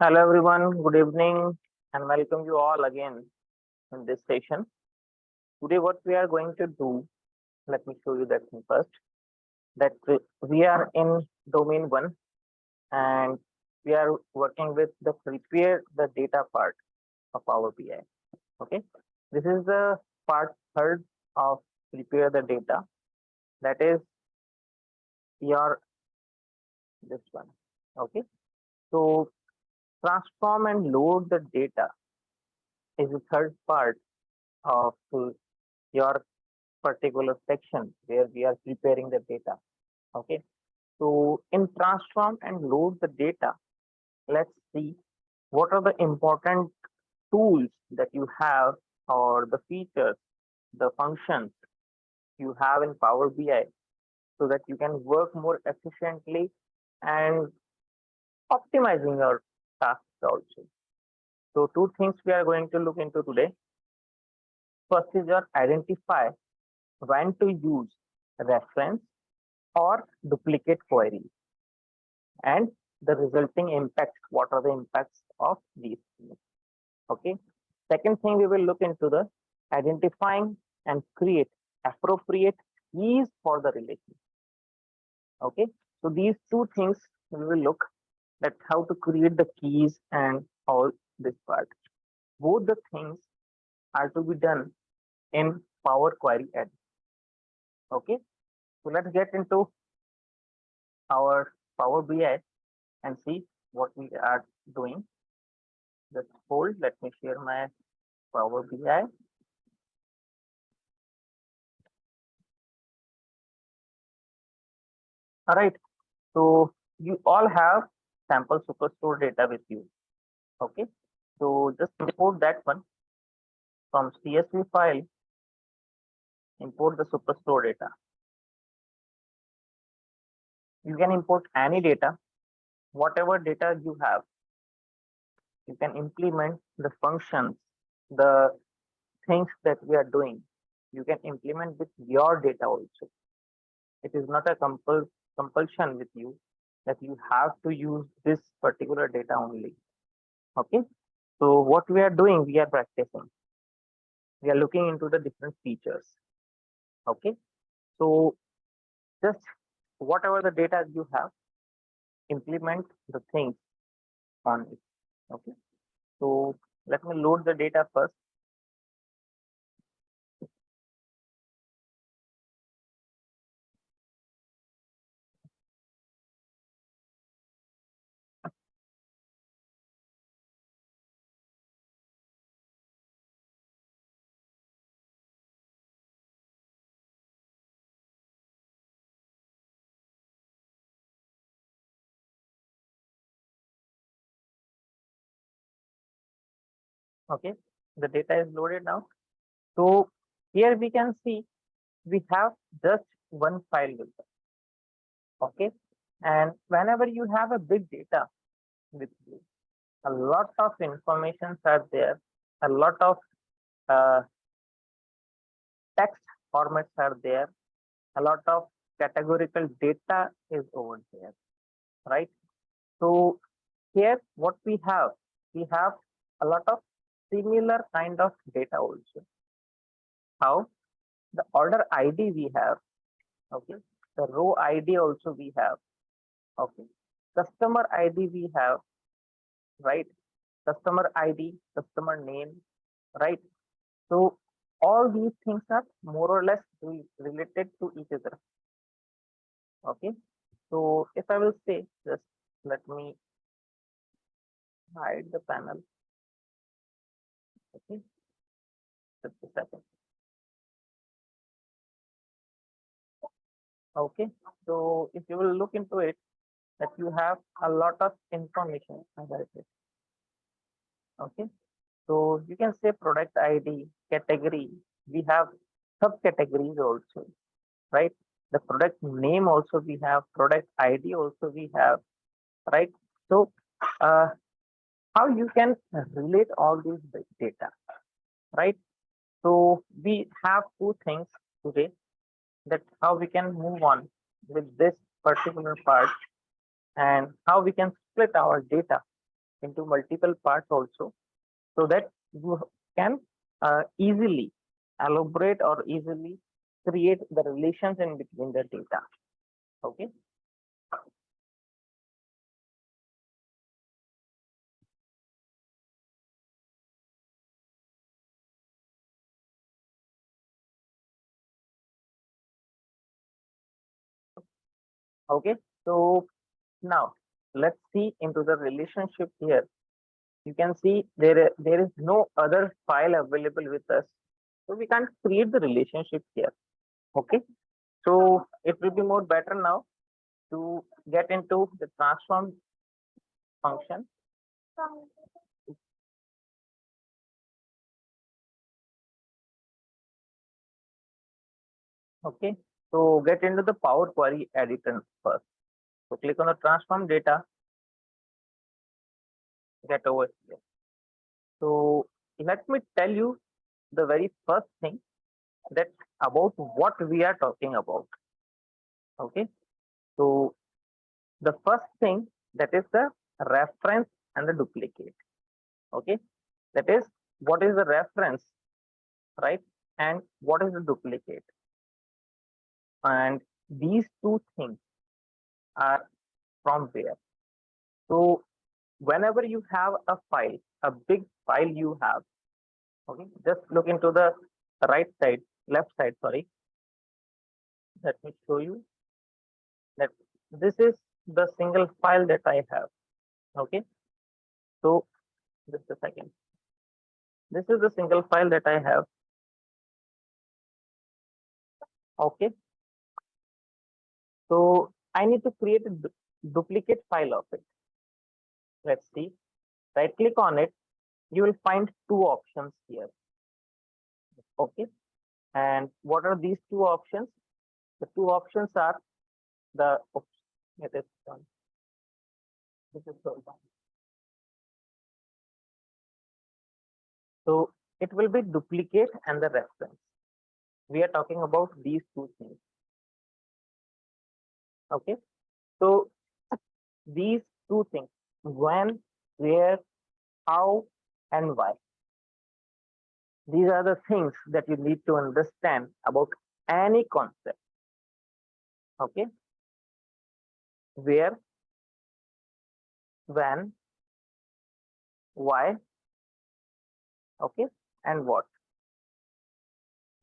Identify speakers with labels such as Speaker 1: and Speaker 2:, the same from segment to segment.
Speaker 1: Hello everyone, good evening and welcome you all again in this session. Today what we are going to do, let me show you that thing first, that we are in domain 1 and we are working with the prepare the data part of our BI. Okay, this is the part third of prepare the data, that is your this one. Okay, so transform and load the data is the third part of your particular section where we are preparing the data. Okay, so in transform and load the data, let's see what are the important tools that you have, or the features, the functions you have in Power BI, so that you can work more efficiently and optimizing your tasks also. So two things we are going to look into today. First is your identify when to use reference or duplicate queries, and the resulting impacts. What are the impacts of these things? Okay. Second thing, we will look into the identifying and create appropriate keys for the relation. Okay. So these two things we will look at, how to create the keys and all this part. Both the things are to be done in Power Query Edit. Okay. So let's get into our Power BI and see what we are doing. Just hold, let me share my Power BI. All right, so you all have sample superstore data with you. Okay, so just import that one from CSV file, import the superstore data. You can import any data, whatever data you have. You can implement the functions, the things that we are doing. You can implement with your data also. It is not a compulsion with you that you have to use this particular data only. Okay, so what we are doing, we are practicing. We are looking into the different features. Okay, so just whatever the data you have, implement the things on it. Okay, so let me load the data first. Okay, the data is loaded now. So here we can see we have just one file with us. Okay, and whenever you have a big data with you, a lot of informations are there, a lot of uh, text formats are there, a lot of categorical data is over there, right? So here what we have a lot of similar kind of data also. How? The order ID we have, okay, the row ID also we have, okay, customer ID we have, right, customer ID, customer name, right? So all these things are more or less related to each other. Okay, so if I will say, just let me hide the panel. Okay, just a second. Okay, so if you will look into it, that you have a lot of information about it. Okay, so you can say product ID, category. We have subcategories also, right? The product name also we have, product ID also we have, right? So how you can relate all these data, right? So we have two things today, that how we can move on with this particular part, and how we can split our data into multiple parts also, so that you can easily elaborate or easily create the relations in between the data. Okay. Okay. So now let's see into the relationship here. You can see there is no other file available with us, so we can't create the relationship here. Okay. So it will be more better now to get into the transform function. Okay, so get into the Power Query editor first. So click on the transform data, get over here. So let me tell you the very first thing that about what we are talking about. Okay, so the first thing, that is the reference and the duplicate. Okay, that is what is the reference, right? And what is the duplicate? And these two things are from where? So whenever you have a file, a big file you have, okay, just look into the right side, left side, sorry. Let me show you that this is the single file that I have. Okay, so just a second. This is the single file that I have. Okay, so I need to create a duplicate file of it. Let's see. Right click on it. You will find two options here. Okay, and what are these two options? The two options are the it is done. This is so done. So it will be duplicate and the reference. We are talking about these two things. Okay, so these two things, when, where, how, and why. These are the things that you need to understand about any concept. Okay, where, when, why, okay, and what.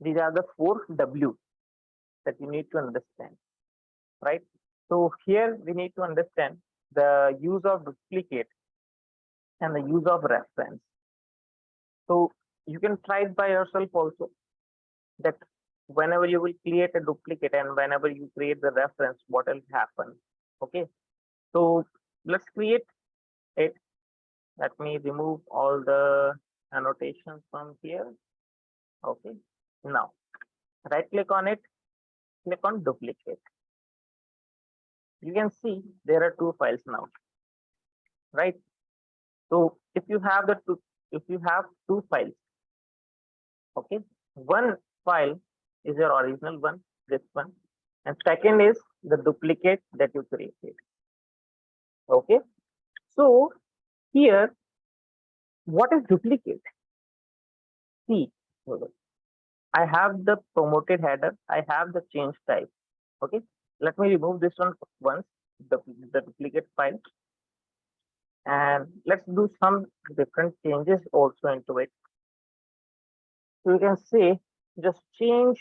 Speaker 1: These are the 4 W that you need to understand, right? So here we need to understand the use of duplicate and the use of reference. So you can try it by yourself also, that whenever you will create a duplicate and whenever you create the reference, what will happen. Okay, so let's create it. Let me remove all the annotations from here. Okay, now right click on it, click on duplicate. You can see there are 2 files now, right? So if you have if you have 2 files, okay, one file is your original one, this one, and second is the duplicate that you created. Okay, so here, what is duplicate? See, I have the promoted header, I have the change type. Okay, let me remove this one once, the duplicate file, and let's do some different changes also into it. So you can say just change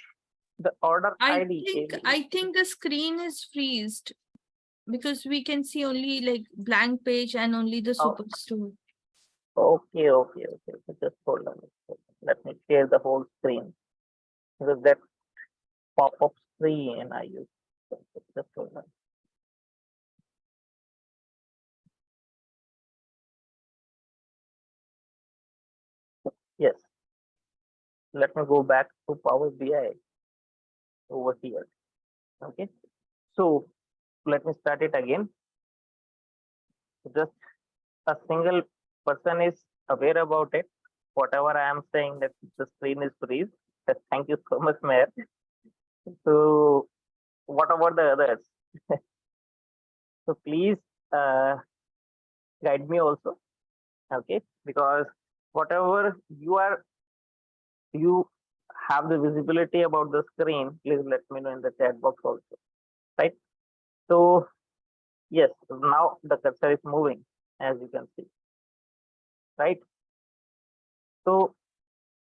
Speaker 1: the order ID.
Speaker 2: I think the screen is freezed because we can see only like blank page and only the superstore.
Speaker 1: Okay. Just hold on. Let me share the whole screen, because that pop-up screen I use. Just hold on. Yes. Let me go back to Power BI over here. Okay. So let me start it again. Just a single person is aware about it. Whatever I am saying, that the screen is freeze. Thank you so much, Mayor. So what about the others? So please guide me also. Okay, because whatever you have the visibility about the screen, please let me know in the chat box also, right? So yes, now the cursor is moving, as you can see, right? So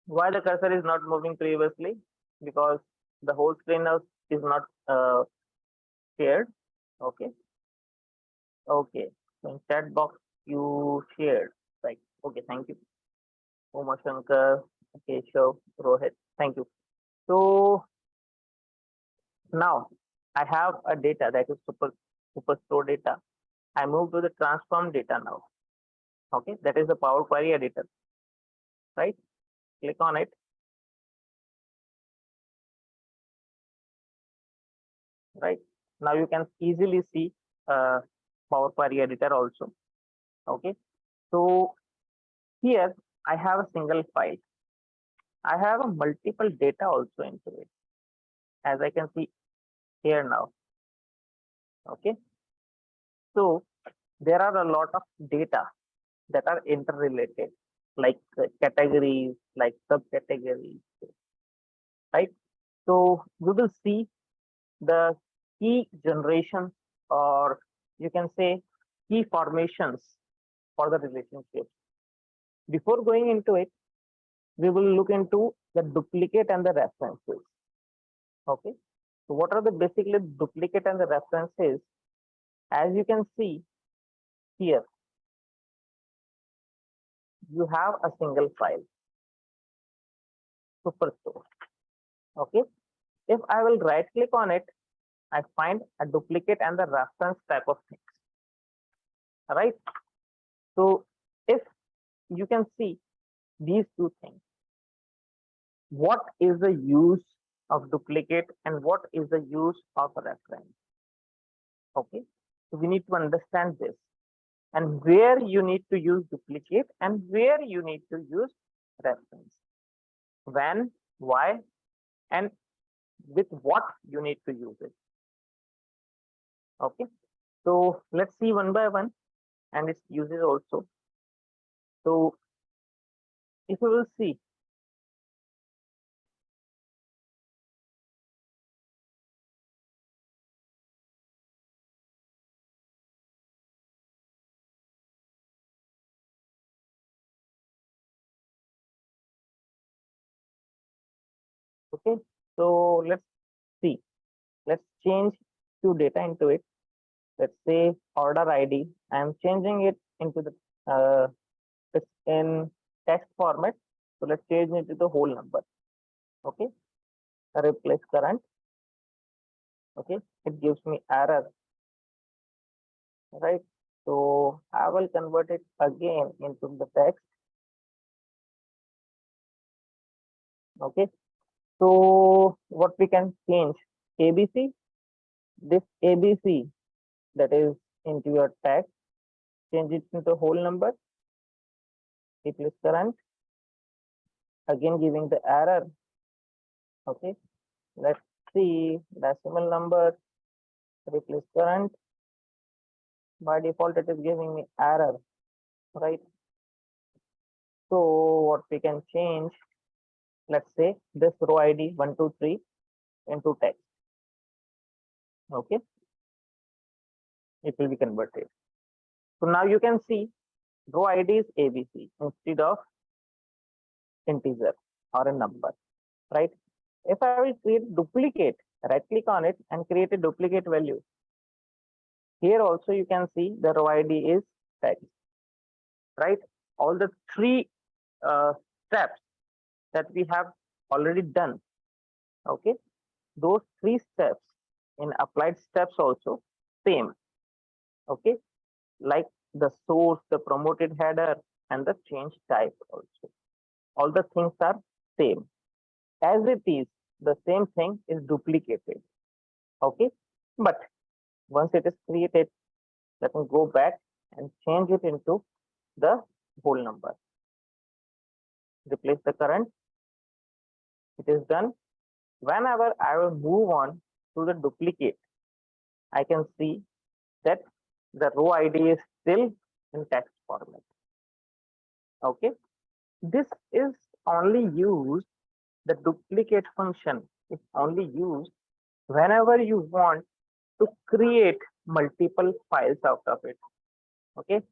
Speaker 1: why the cursor is not moving previously? Because the whole screen now is not shared. Okay, okay. So in chat box you shared, right? Okay, thank you. Uma Shankar, Keshav, Rohit, thank you. So now I have a data that is superstore data. I move to the transform data now. Okay, that is the Power Query editor, right? Click on it, right? Now you can easily see Power Query editor also. Okay, so here I have a single file. I have a multiple data also into it, as I can see here now. Okay, so there are a lot of data that are interrelated, like categories, like subcategories, right? So we will see the key generations, or you can say key formations for the relationship. Before going into it, we will look into the duplicate and the references. Okay. So what are the basically duplicate and the references? As you can see here, you have a single file, superstore. Okay. If I will right click on it, I find a duplicate and the reference type of things. Right. So if you can see these two things, what is the use of duplicate and what is the use of a reference? Okay. So we need to understand this, and where you need to use duplicate and where you need to use reference, when, why, and with what you need to use it. Okay, so let's see one by one and its uses also. So if you will see, okay, so see, let's change two data into it. Let's say order ID. I am changing it into the it's in text format. So let's change it to the whole number. Okay, replace current. Okay, it gives me error, right? So I will convert it again into the text. Okay, so what we can change? ABC, this ABC that is into your text, change it into whole number, replace current, again giving the error. Okay, let's see decimal number, replace current. By default, it is giving me error, right? So what we can change, let's say this row ID 123 into text. Okay, it will be converted. So now you can see row ID is ABC instead of integer or a number, right? If I will create duplicate, right click on it and create a duplicate value. Here also you can see the row ID is text, right? All the three steps that we have already done, okay? Those three steps in applied steps also same, okay? Like the source, the promoted header, and the change type also. All the things are same. As it is, the same thing is duplicated, okay? But once it is created, let me go back and change it into the whole number. Replace the current. It is done. Whenever I will move on to the duplicate, I can see that the row ID is still in text format. Okay, this is only used, the duplicate function is only used whenever you want to create multiple files out of it. Okay,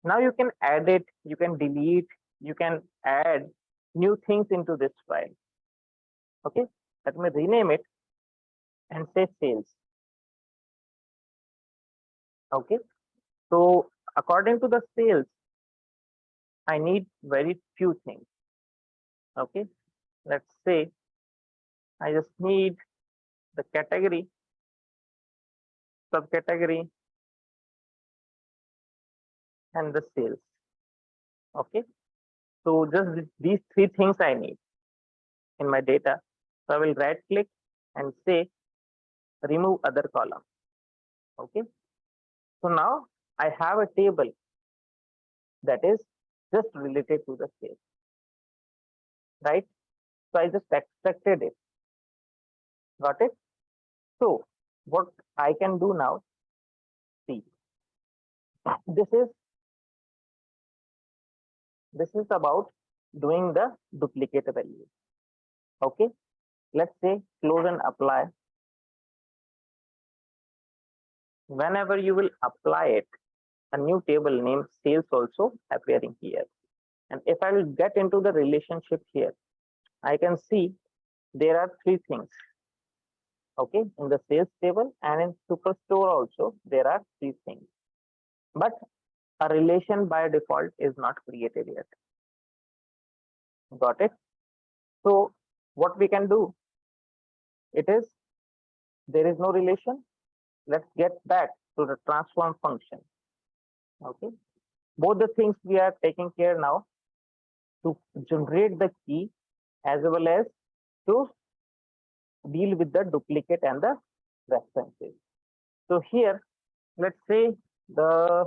Speaker 1: now you can add it, you can delete, you can add new things into this file. Okay, let me rename it and say sales. Okay, so according to the sales, I need very few things. Okay, let's say I just need the category, subcategory, and the sales. Okay, so just these three things I need in my data. So I will right click and say remove other column. Okay, so now I have a table that is just related to the sales, right? So I just extracted it. Got it? So what I can do now, see, this is about doing the duplicate value. Okay, let's say close and apply. Whenever you will apply it, a new table named sales also appearing here. And if I will get into the relationship here, I can see there are three things. Okay, in the sales table and in superstore also there are three things. But a relation by default is not created yet. Got it? So what we can do, it is there is no relation. Let's get back to the transform function. Okay, both the things we are taking care now, to generate the key as well as to deal with the duplicate and the references. So here, let's say the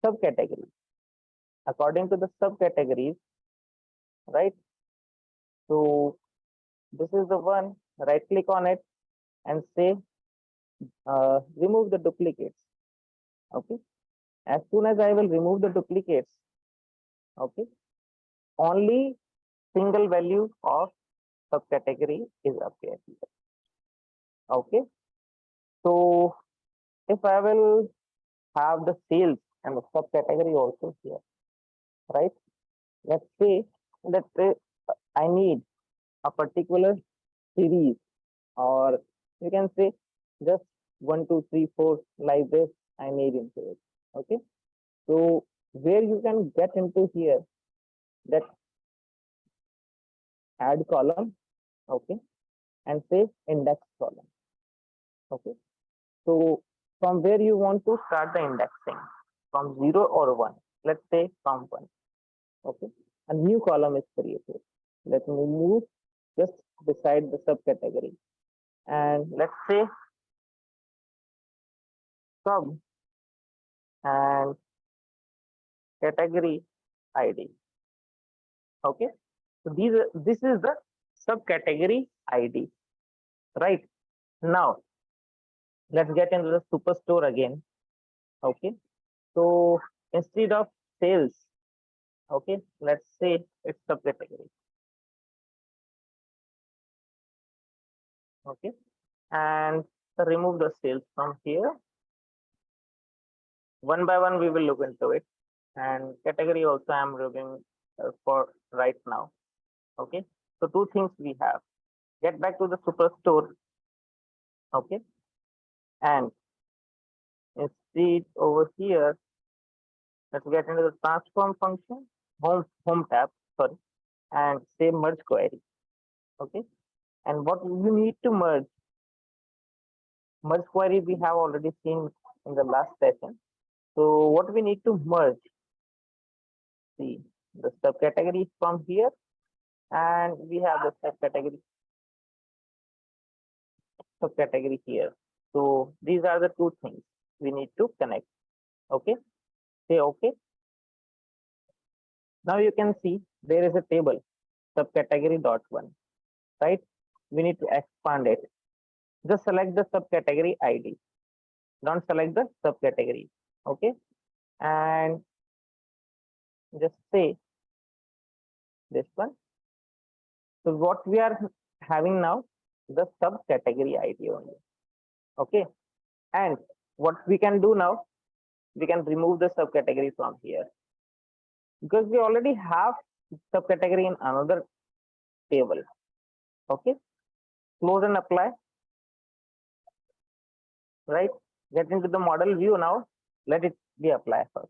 Speaker 1: subcategory. According to the subcategories, right? So this is the one, right click on it and say remove the duplicates. Okay, as soon as I will remove the duplicates, okay, only single value of subcategory is appeared here. Okay, so if I will have the sales and the subcategory also here, right? Let's say that I need a particular series, or you can say just 1, 2, 3, 4 like this I need into it. Okay, so where you can get into here, that add column, okay, and say index column. Okay, so from where you want to start the indexing, from 0 or 1, let's say from 1. Okay, a new column is created. Let me move just beside the subcategory, and let's say sub and category ID. Okay, so this is the subcategory ID. Right, now let's get into the superstore again. Okay, so instead of sales, okay, let's say it's subcategory. Okay, and remove the sales from here. One by one we will look into it, and category also I'm removing for right now. Okay, so two things we have. Get back to the superstore. Okay, and instead over here, let's get into the transform function, home tab, sorry, and say merge query. Okay, and what you need to merge query we have already seen in the last session. So what we need to merge, see the subcategory from here, and we have the subcategory here. So these are the two things we need to connect. Okay, say okay. Now you can see there is a table subcategory.1, right? We need to expand it. Just select the subcategory ID. Don't select the subcategory. Okay, and just say this one. So what we are having now, the subcategory ID only. Okay, and what we can do now, we can remove the subcategory from here because we already have subcategory in another table. Okay, close and apply. Right, get into the model view now. Let it be applied first.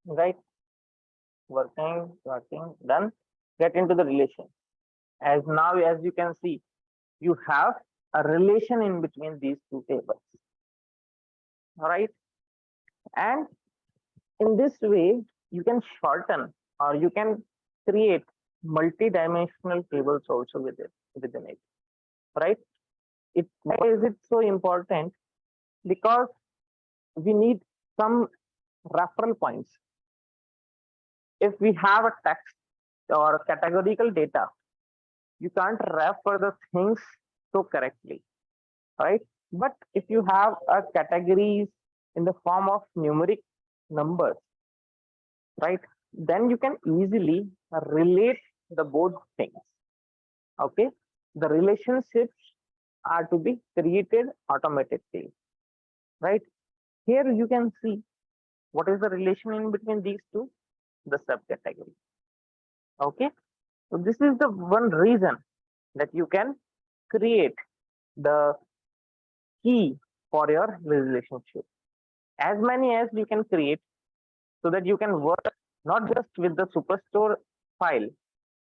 Speaker 1: Right, working, done. Get into the relation. As now, as you can see, you have a relation in between these two tables. All right, and in this way, you can shorten or you can create multi-dimensional tables also within it. Right? Why is it so important? Because we need some referral points. If we have a text or categorical data, you can't refer the things so correctly, right? But if you have a categories in the form of numeric numbers, right, then you can easily relate the both things. Okay, the relationships are to be created automatically, right? Here you can see what is the relation in between these two, the subcategory. Okay, so this is the one reason that you can create the key for your relationship. As many as you can create so that you can work not just with the superstore file,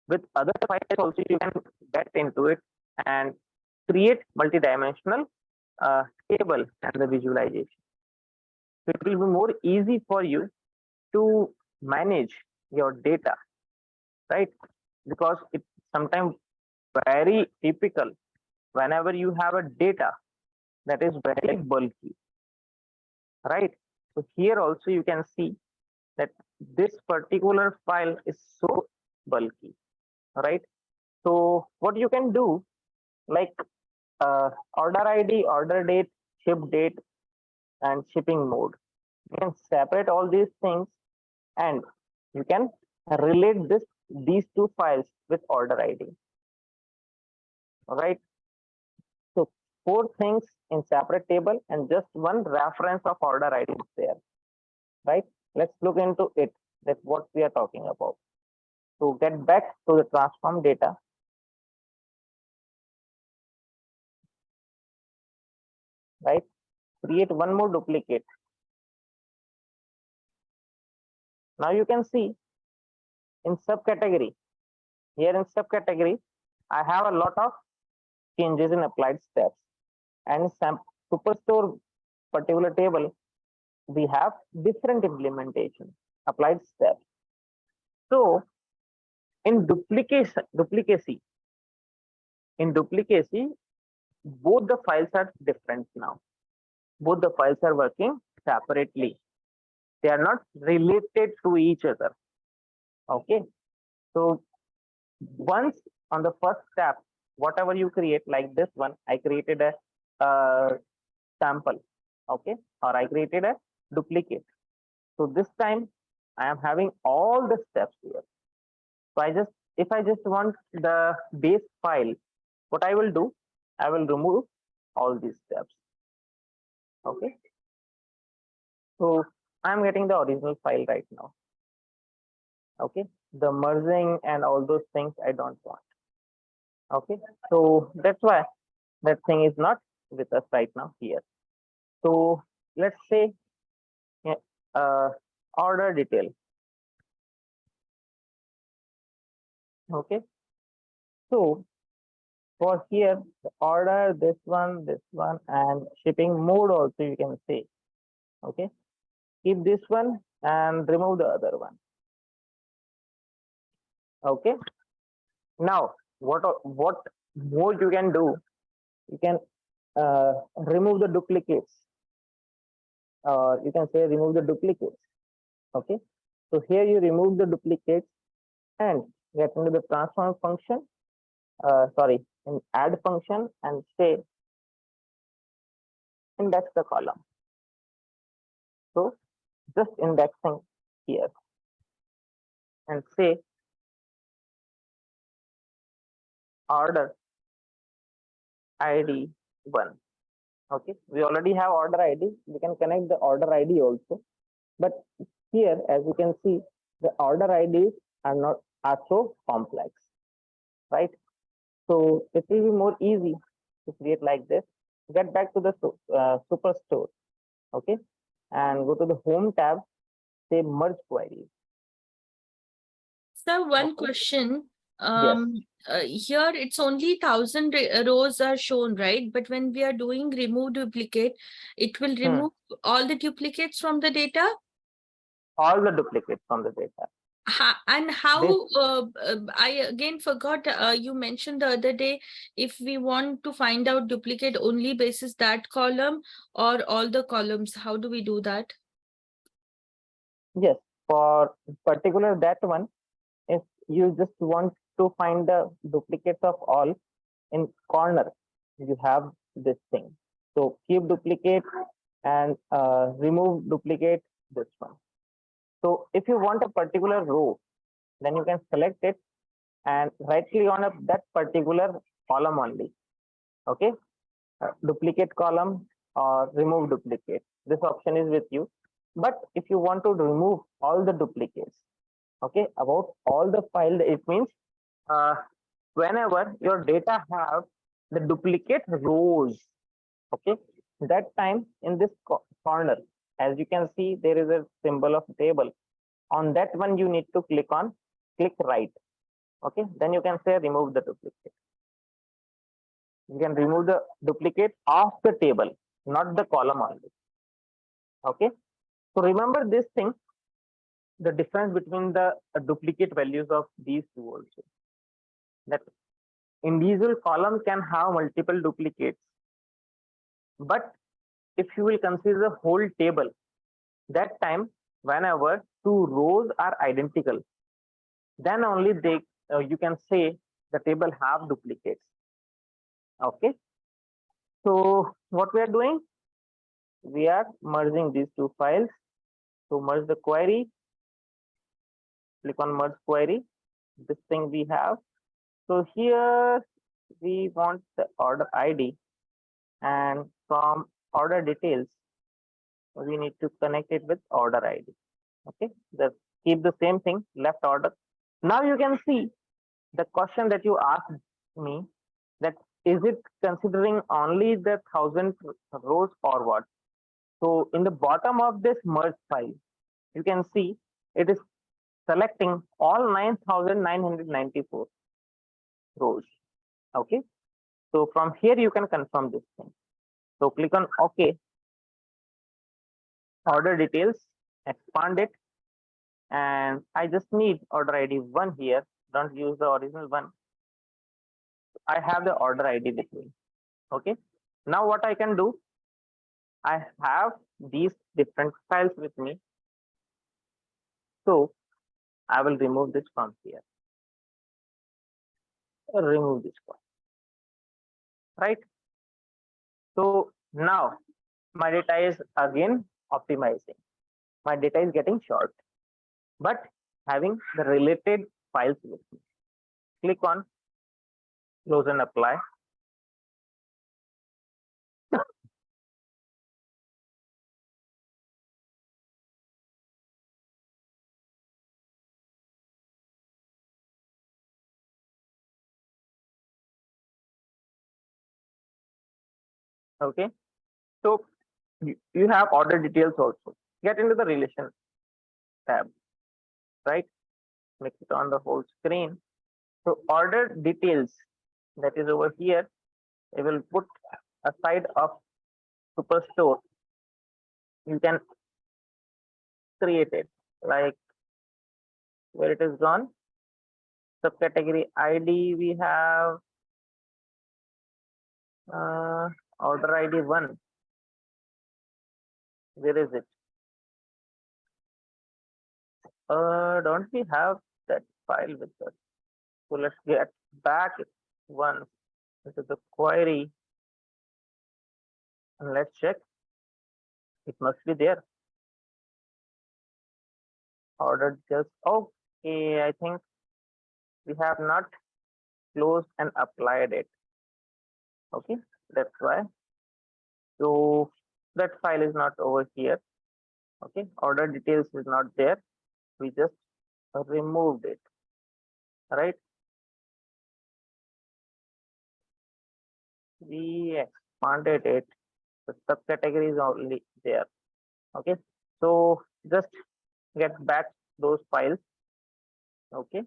Speaker 1: with other files also you can get into it and create multi-dimensional table and the visualization. So it will be more easy for you to manage your data, right? Because it's sometimes very typical whenever you have a data that is very bulky, right? So here also you can see that this particular file is so bulky, right? So what you can do, like order ID, order date, ship date, and shipping mode. You can separate all these things and you can relate these two files with order ID. All right. So 4 things in separate table and just one reference of order ID is there. Right. Let's look into it. That's what we are talking about. So get back to the transform data. Right. Create one more duplicate. Now you can see in subcategory. Here in subcategory, I have a lot of changes in applied steps. And some superstore particular table, we have different implementation, applied steps. So in duplicacy, both the files are different now. Both the files are working separately. They are not related to each other. Okay. So once on the first step, whatever you create, like this one, I created a sample. Okay. Or I created a duplicate. So this time I am having all the steps here. So if I just want the base file, what I will do, I will remove all these steps. Okay. So I'm getting the original file right now. Okay. The merging and all those things I don't want. Okay. So that's why that thing is not with us right now here. So let's say order detail. Okay. So for here, the order, this one, and shipping mode also you can say. Okay. Keep this one and remove the other one. Okay. Now, what more you can do? You can remove the duplicates. You can say remove the duplicates. Okay. So here you remove the duplicates and get into the transform function. In add function and say index the column. So just indexing here and say order ID 1. Okay, we already have order ID. We can connect the order ID also. But here, as you can see, the order IDs are so complex, right? So it will be more easy to create like this. Get back to the superstore, okay, and go to the home tab. Say merge queries.
Speaker 2: So one
Speaker 1: Okay.
Speaker 2: question.
Speaker 1: Yes.
Speaker 2: Here it's only 1,000 rows are shown, right? But when we are doing remove duplicate, it will remove all the duplicates from the data.
Speaker 1: All the duplicates from the data.
Speaker 2: And how I again forgot, you mentioned the other day, if we want to find out duplicate only basis that column or all the columns, how do we do that?
Speaker 1: Yes, for particular that one, if you just want to find the duplicates of all, in corner you have this thing. So keep duplicate and remove duplicate, this one. So if you want a particular row, then you can select it and right click on that particular column only. Okay, duplicate column or remove duplicate. This option is with you. But if you want to remove all the duplicates, okay, about all the file, it means whenever your data have the duplicate rows, okay, that time in this corner, as you can see, there is a symbol of table. On that one, you need to click right. Okay, then you can say remove the duplicate. You can remove the duplicate of the table, not the column only. Okay, so remember this thing, the difference between the duplicate values of these two also. That individual column can have multiple duplicates, but if you will consider the whole table, that time whenever two rows are identical, then only they you can say the table have duplicates. Okay, so what we are doing, we are merging these two files. To merge the query, click on merge query. This thing we have. So here we want the order ID, and from order details, we need to connect it with order ID. Okay, just keep the same thing, left order. Now you can see the question that you asked me, that is it considering only the 1,000 rows or what? So in the bottom of this merge file, you can see it is selecting all 9,994 rows. Okay, so from here you can confirm this thing. So click on OK, order details, expand it, and I just need order ID 1 here. Don't use the original one. I have the order ID with me. Okay, now what I can do, I have these different files with me. So I will remove this from here. Remove this one. Right. So now my data is again optimizing. My data is getting short, but having the related files with me. Click on close and apply. Okay, so you have order details also. Get into the relation tab, right? Make it on the whole screen. So order details, that is over here. I will put aside of superstore. You can create it like where it is gone. Subcategory ID we have order ID 1. Where is it? Don't we have that file with us? So let's get back once into the query and let's check. It must be there. order just okay. I think we have not closed and applied it. Okay, that's why. So that file is not over here. Okay, order details is not there. We just removed it, right? We expanded it. The subcategory is only there. Okay, so just get back those files. Okay,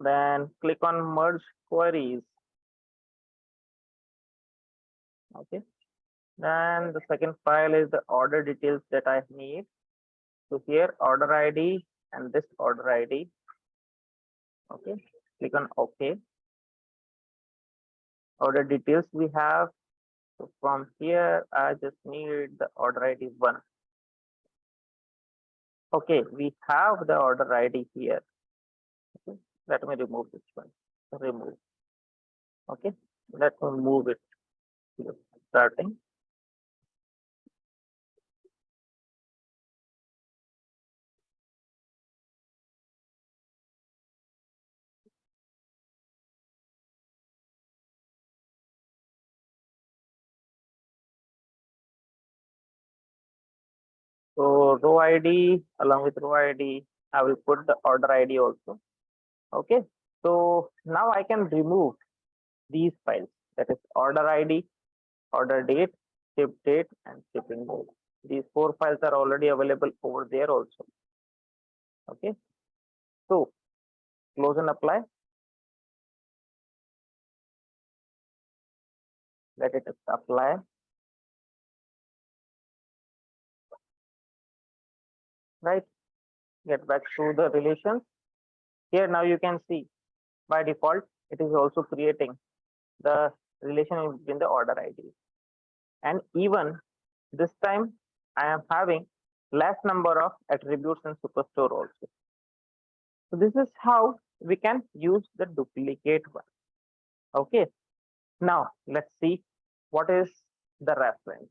Speaker 1: then click on merge queries. Okay, then the second file is the order details that I need. So here order ID and this order ID. Okay, click on OK. Order details we have. So from here, I just need the order ID 1. Okay, we have the order ID here. Okay, let me remove this one. Remove. Okay, let me move it to the starting. So row ID along with row ID, I will put the order ID also. Okay, so now I can remove these files, that is order ID, order date, ship date, and shipping date. These 4 files are already available over there also. Okay, so close and apply. Let it apply. Right, get back to the relations. Here now you can see by default it is also creating the relation between the order ID, and even this time I am having less number of attributes in superstore also. So this is how we can use the duplicate one. Okay, now let's see what is the reference.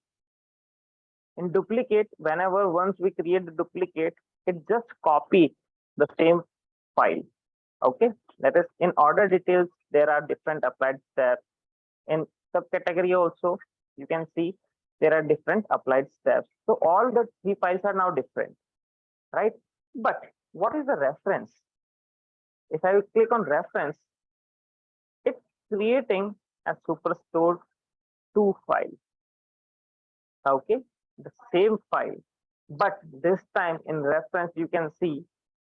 Speaker 1: In duplicate, whenever once we create the duplicate, it just copy the same file. Okay, that is in order details there are different applied steps. In subcategory also you can see there are different applied steps. So all the 3 files are now different, right? But what is the reference? If I will click on reference, it's creating a superstore 2 file. Okay, the same file, but this time in reference you can see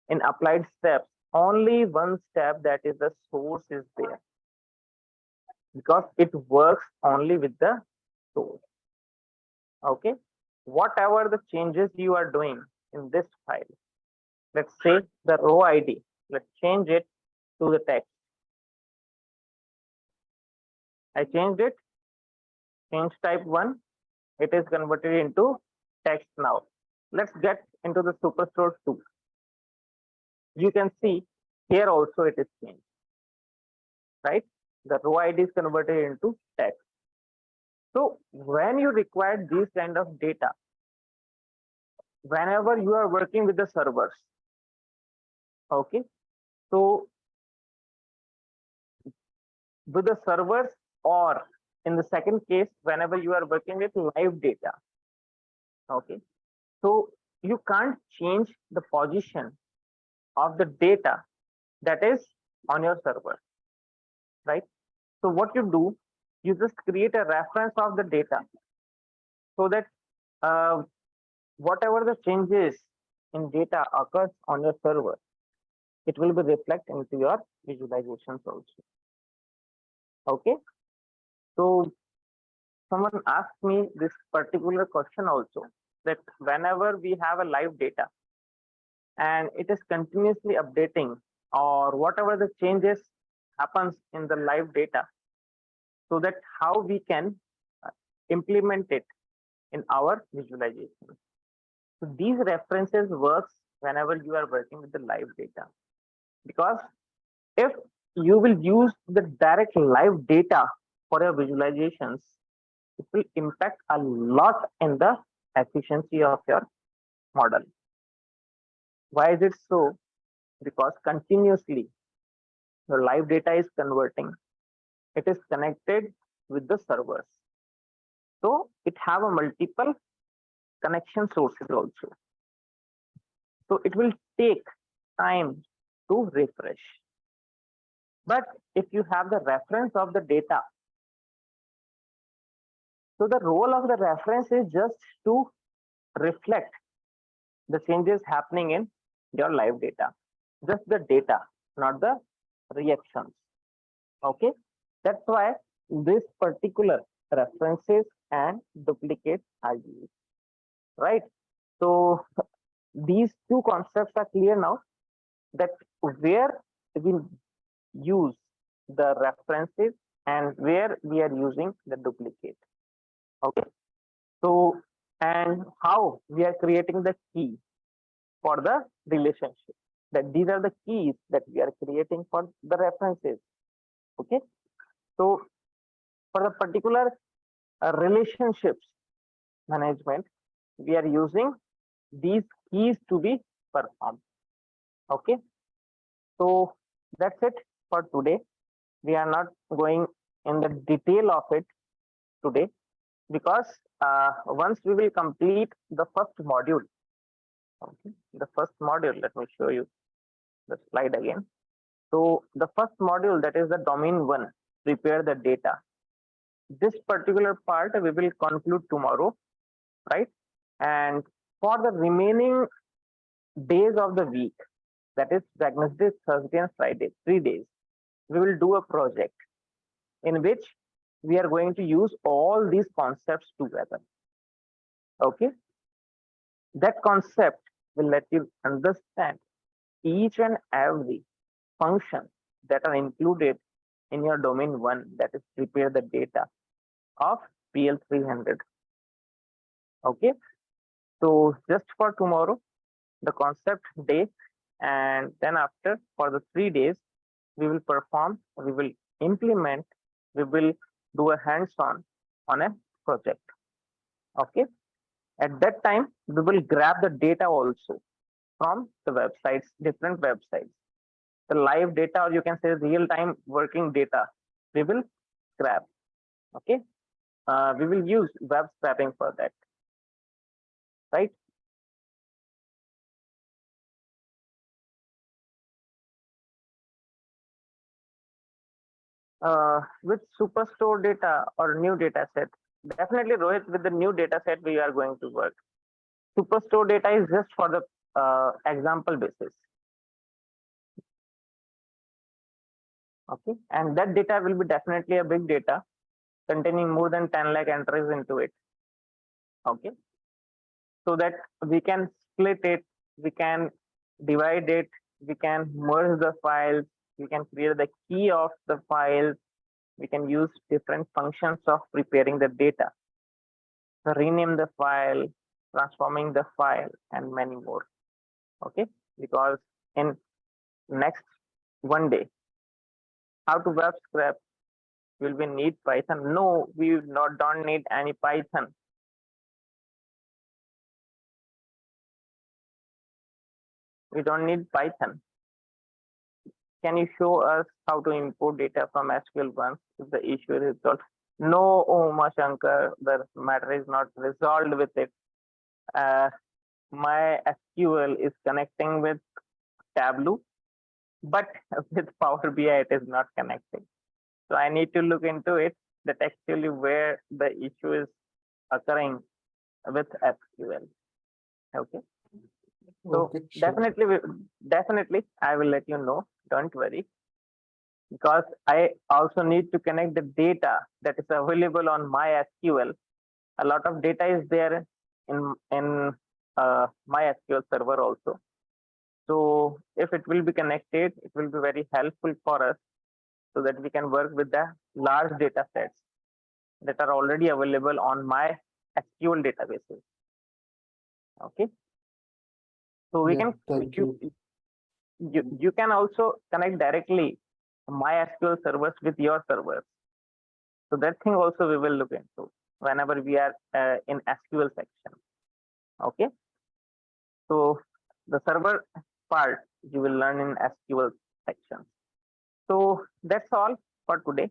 Speaker 1: in applied steps only one step, that is the source is there, because it works only with the source. Okay, whatever the changes you are doing in this file, let's say the row ID, let's change it to the text. I changed it, change type 1, it is converted into text. Now let's get into the superstore 2. You can see here also it is changed, right? The row ID is converted into text. So when you require these kind of data, whenever you are working with the servers, okay, so with the servers, or in the second case whenever you are working with live data, okay, so you can't change the position of the data that is on your server, right? So what you do, you just create a reference of the data, so that whatever the changes in data occurs on your server, it will be reflected into your visualizations also. Okay, so someone asked me this particular question also, that whenever we have a live data and it is continuously updating, or whatever the changes happens in the live data, so that how we can implement it in our visualization. So these references works whenever you are working with the live data, because if you will use the direct live data for your visualizations, it will impact a lot in the efficiency of your model. Why is it so? Because continuously your live data is converting. It is connected with the servers. So it have a multiple connection sources also. So it will take time to refresh. But if you have the reference of the data, so the role of the reference is just to reflect the changes happening in your live data, just the data, not the reactions. Okay, that's why this particular references and duplicates are used, right? So these two concepts are clear now, that where we use the references and where we are using the duplicate. Okay, so and how we are creating the key for the relationship, that these are the keys that we are creating for the references. Okay, so for the particular relationships management, we are using these keys to be performed. Okay, so that's it for today. We are not going in the detail of it today, because once we will complete the first module, okay, the first module, let me show you the slide again. So the first module, that is the domain 1, prepare the data. This particular part we will conclude tomorrow, right? And for the remaining days of the week, that is Wednesday, Thursday and Friday, 3 days, we will do a project in which we are going to use all these concepts together. Okay, that concept will let you understand each and every function that are included in your domain 1, that is prepare the data of PL300. Okay, so just for tomorrow, the concept day, and then after for the 3 days, we will perform, we will implement, we will do a hands-on on a project. Okay, at that time we will grab the data also from the websites, different websites, the live data, or you can say real-time working data, we will grab. Okay, we will use web scraping for that, right? With superstore data or new data set, definitely Rohit, with the new data set we are going to work. Superstore data is just for the example basis. Okay, and that data will be definitely a big data containing more than 10 lakh entries into it. Okay, so that we can split it, we can divide it, we can merge the files, we can create the key of the files, we can use different functions of preparing the data, rename the file, transforming the file, and many more. Okay, because in next one day, how to web scrap, will we need Python? No, we don't need any Python. We don't need Python. Can you show us how to import data from SQL once if the issue is resolved? No, Uma Shankar, the matter is not resolved with it. My SQL is connecting with Tableau, but with Power BI it is not connecting. So I need to look into it, that actually where the issue is occurring with SQL. Okay. So
Speaker 3: Okay, sure.
Speaker 1: definitely I will let you know. Don't worry, because I also need to connect the data that is available on my SQL. A lot of data is there in my SQL server also. So if it will be connected, it will be very helpful for us, so that we can work with the large data sets that are already available on my SQL databases. Okay, so we
Speaker 3: Yeah,
Speaker 1: can
Speaker 3: thank you.
Speaker 1: you can also connect directly MySQL servers with your servers. So that thing also we will look into. whenever we are in SQL section. Okay, so the server part you will learn in SQL section. So that's all for today.